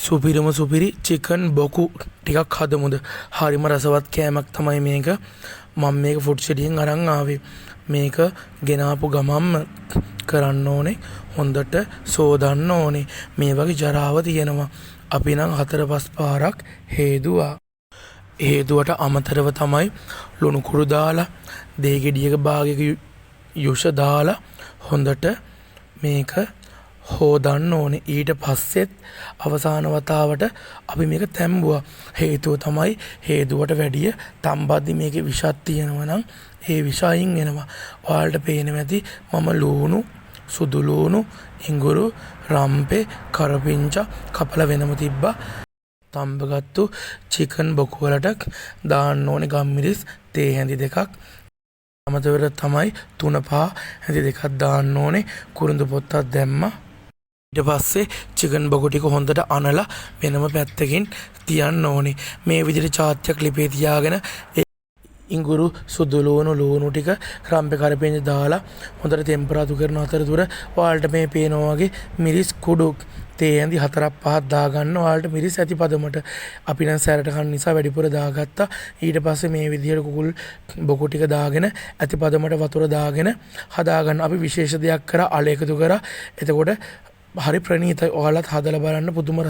සුපිරිම සුපිරි චිකන් බොකු ටිකක් හදමුද. හරිම රසවත් කෑමක් තමයි මේක. මම මේක ෆුඩ් සිටියෙන් අරන් ආවේ. මේක ගෙනාපු ගමම්ම කරන්න ඕනේ, හොඳට සෝදන්න ඕනේ. මේ වගේ ජරාව තියෙනවා. අපි නම් 4-5 පාරක් හේදුවා. හේදුවට අමතරව තමයි ලුණු කුරු දාලා, දෙහිගෙඩියක භාගයක යුෂ දාලා හොඳට මේක හොදන්න ඕනේ. ඊට පස්සෙත් අවසාන වතාවට අපි මේක තැම්බුවා. හේතුව තමයි හේදුවට වැඩිය තම්බද්දි මේකේ විෂක් තියෙනවා නම් ඒ විෂ අයින් වෙනවා. ඔයාලට පේනවා ඇති මම ලුණු, සුදු ලුණු, ඉඟුරු, රම්පේ, කරපිංචා කපලා වෙනම තිබ්බා. තම්බගත්තු චිකන් බොකු වලට දාන්න ඕනේ ගම්මිරිස් තේ හැඳි දෙකක්. අමතරව තමයි 3-5 හැඳි දෙකක් දාන්න ඕනේ. කුරුඳු පොත්තක් දැම්මා. ඊට පස්සේ චිකන් බොකු ටික හොඳට අනලා වෙනම පැත්තකින් තියන්න ඕනේ. මේ විදිහට චාත්‍යක් ලිපේ තියාගෙන ඉඟුරු, සුදු ලුණු ටික, රම්පේ, කරපිංචා දාලා හොඳට ටෙම්පරාදු කරන අතරතුර ඔයාලට මේ පේනවා වගේ මිරිස් කුඩු තේ ඇඳි 4-5ක් දාගන්න. ඔයාලට මිරිස් ඇති පදමට. අපි නම් සැරට කන්න නිසා වැඩිපුර දාගත්තා. ඊට පස්සේ මේ විදිහට කුකුල් බොකු ටික දාගෙන ඇති පදමට වතුර දාගෙන හදාගන්න. අපි විශේෂ දෙයක් කරා, අල එකතු කරා. එතකොට හරි ප්‍රණීතයි. ඔයාලත් හදලා බලන්න. පුදුම